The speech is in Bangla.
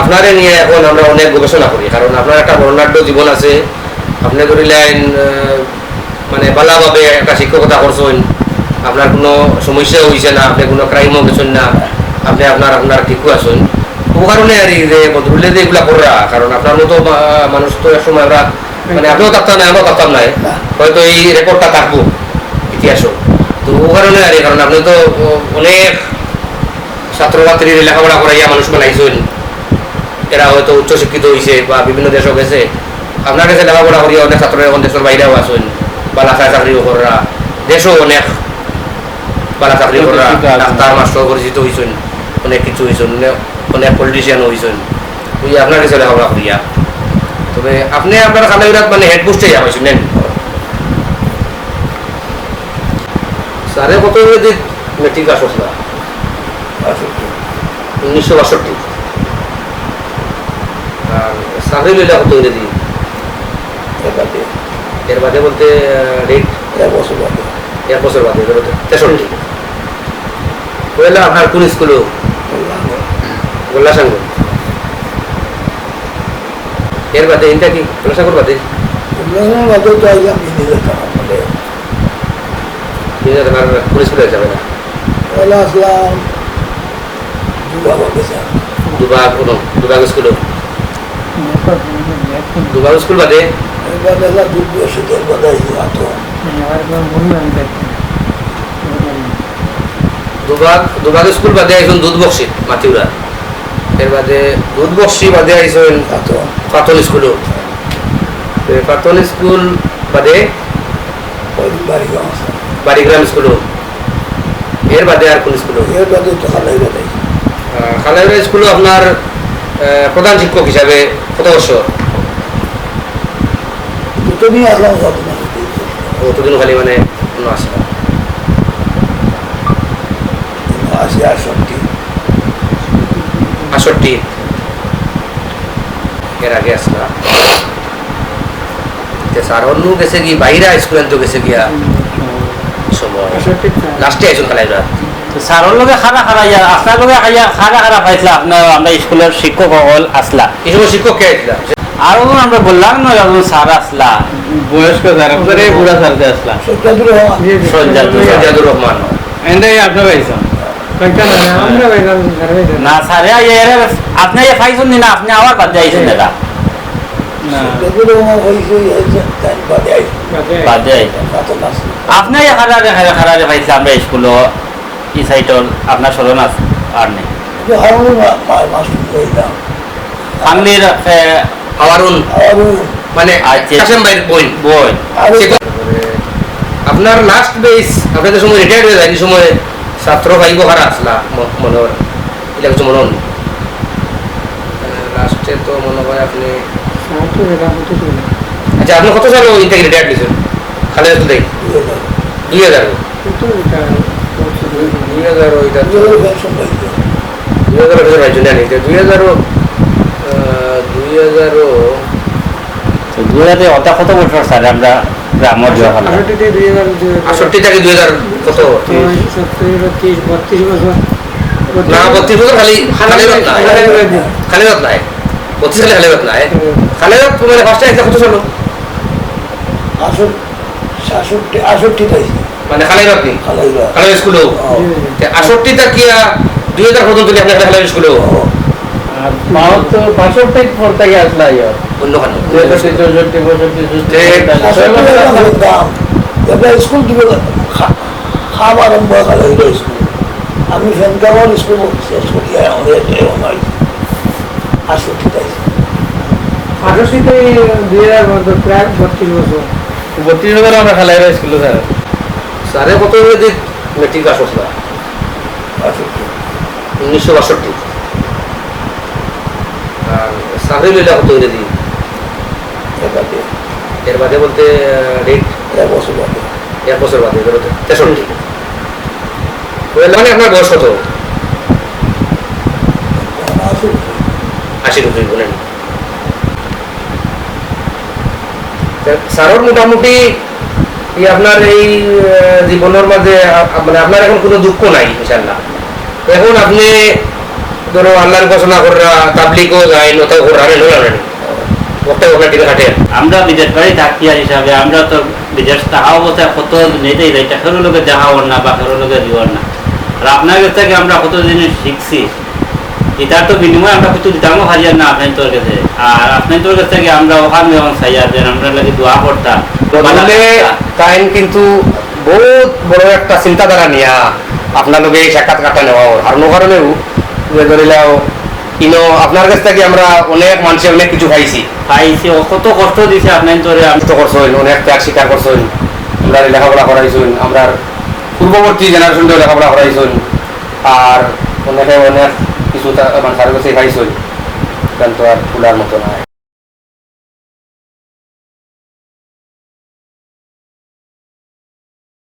আপনারে নিয়ে এখন আমরা অনেক গবেষণা করি, কারণ আপনার একটা বর্ণাঢ্য জীবন আছে। আপনি করিলেন মানে ভালোভাবে একটা শিক্ষকতা করছেন, আপনার কোনো সমস্যা হয়েছে না, আপনি কোনো ক্রাইমও গেছেন না, আপনি আপনার আপনার ঠিকও আছেন। ও কারণে আর যে বদরুল্লে যে এগুলা করা, কারণ আপনার মতো মানুষ তো এক সময় আমরা মানে আপনিও থাকতাম না, আমিও থাকতাম নাই, হয়তো এই রেকর্ডটা থাকবো ইতিহাসও। তো ও কারণে আর কারণ আপনি তো অনেক ছাত্রছাত্রীর লেখাপড়া করাইয়া মানুষ বানাইছেন, এরা হয়তো উচ্চশিক্ষিত হয়েছে বা বিভিন্ন দেশও গেছে। আপনার কাছে লেখাপড়া করিয়া অনেক ছাত্র এখন দেশের বাইরেও আসেন, বালা চাকরিও করা, দেশও অনেক বালা চাকরি করা, ডাক্তার মাস্টার পরিচিত হয়েছেন, অনেক কিছু হয়েছেন, অনেক পলিটিশিয়ানও হয়েছেন ওই আপনার কাছে লেখাপড়া করিয়া। তবে আপনি আপনার খানাবিরাত মানে হেড পোস্টে যাবেন নেন স্যারে কত মেট্রিক পাস করছিল? 1962। আর চাকরি লইলে কত ইংরেজি? এর বাদে বলতে রেট 1 বছর বাদে 63। বললে আপনার কোন স্কুলও? গোল্লা সাঙ্গ। এর বাদে ইনটা কি গোল্লা সাঙ্গর বাদে? কোন স্কুলে যাবে না? দুবাগ স্কুল। দুবাগ স্কুল বাদে দুবাগ স্কুল বাদে আইসুন দুধ বক্সি মাতিউরা। এর বাদে দুধ বক্সি বাদে আইসুন পাতন স্কুল। পাতন স্কুল বাদে বাড়িগ্রাম স্কুল। এর বাদে আর কোন স্কুল? খালাইরা স্কুল আপনার প্রধান শিক্ষক হিসাবে কত বছর? অতদিন খালি মানে আসলাম 68। এর আগে আসলাম স্যার অন্য গেছে কি বাইরে স্কুল তো গেছে গিয়া সময় লাস্টে আইসুন খালাইরা। স্যারের লগে খারা খারা আপনার লগে খারা খারা পাইছিলা আপনার আমরা স্কুলের শিক্ষক হল আসলা এই সময় শিক্ষক কে আইছিলা? আর আমরা বললাম না স্যার আসলা বয়স্ক যারা বুড়া স্যারতে আসলা সজ্জাদুর রহমান এটাই আপনার পাইছেন না স্যারে আপনি পাইছেন না, আপনি আবার বাদ যাইছেন এটা আপনি খারারে পাইছে আমরা স্কুল ই সাইটর আপনার স্মরণ আছে আর নেই আঙ্গলির হাওয়ারুন মানে কাসেম ভাইয়ের বই বই আপনার লাস্ট বেস আপনাদের সময় রিটায়ার্ড হয়ে যায় এই সময় ছাত্র ভাইব হারা আসলা মনে হয় এটা কিছু মনে হন লাস্টে তো মনে হয় আপনি আচ্ছা আপনি কত সালে ইনটেক রিটায়ার্ড দিয়েছেন খালি আসতে দেখ 2000 কত বছর স্যার আমরা গ্রামের 68 থেকে 2000 কত 32 বছর না 32 বছর খালি খালিরত নাই 32 সালে খালিরত নাই খালিরত মানে ফার্স্টে একটা কত সাল 68 তাই মানে খালিরত নি খালির স্কুল 68 টা কি 2000 পর্যন্ত কি আপনি খালির স্কুল আর মাও তো 65 পর থেকে আসলা ইয়ার অন্য খান 64 স্কুল দিবে খাওয়া আরম্ভ করে স্কুল আমি ফেনকাওয়ার স্কুল শেষ করি আমাদের 68 তাই 68 2000 মতো প্রায় 32 বছর 32 বছর আমরা খালাইরা স্কুল স্যার স্যারে কত যে মেট্রিক পাস করছিল 1962 আর চাকরি লইলে কত ইংরেজি? এর বাদে বলতে রেট 1 বছর বাদে 63। মানে আপনার বয়স কত? 80 বলেন স্যারের মোটামুটি আপনার এই জীবনের মাঝে মানে আপনার এখন কোনো দুঃখ নাই ইনশাআল্লাহ। এখন আপনি ধরো আল্লাহর ঘোষণা করা তাবলিগও যায় নতা ঘোরা নেই ওটা ওটা টিকে খাটে আমরা বিদেশ বাড়ি থাকিয়া হিসাবে আমরা তো বিদেশ থাকা অবস্থায় কত নিতেই যাই খেরো লোকে দেখাও না বা খেরো লোকে দিও না আর আপনার কাছ থেকে আমরা কত জিনিস শিখছি এটার তো বিনিময়ে আমরা কিছু দিতামও হারিয়ার না আপনার তোর কাছে আর আপনার তোর কাছ থেকে আমরা ওখানে যখন চাইয়া দেন আমরা লাগে দোয়া করতাম বদলে কাইন কিন্তু বহুত বড় একটা চিন্তাধারা নিয়া আপনার লোকে সাক্ষাৎ কাটা নেওয়া আর অন্য কারণেও যে ধরিলাও কিনো আপনার কাছ থেকে আমরা অনেক মানুষের অনেক কিছু খাইছি পাইছি ও কত কষ্ট দিছে আপনার তোরে আমি কষ্ট করছেন অনেক ত্যাগ স্বীকার করছেন আমরা লেখাপড়া করাইছেন আমরা পূর্ববর্তী জেনারেশনকেও লেখাপড়া করাইছেন আর অনেকে অনেক কিছু মানুষের কাছে খাইছেন কিন্তু আর ফুলার মতো নয়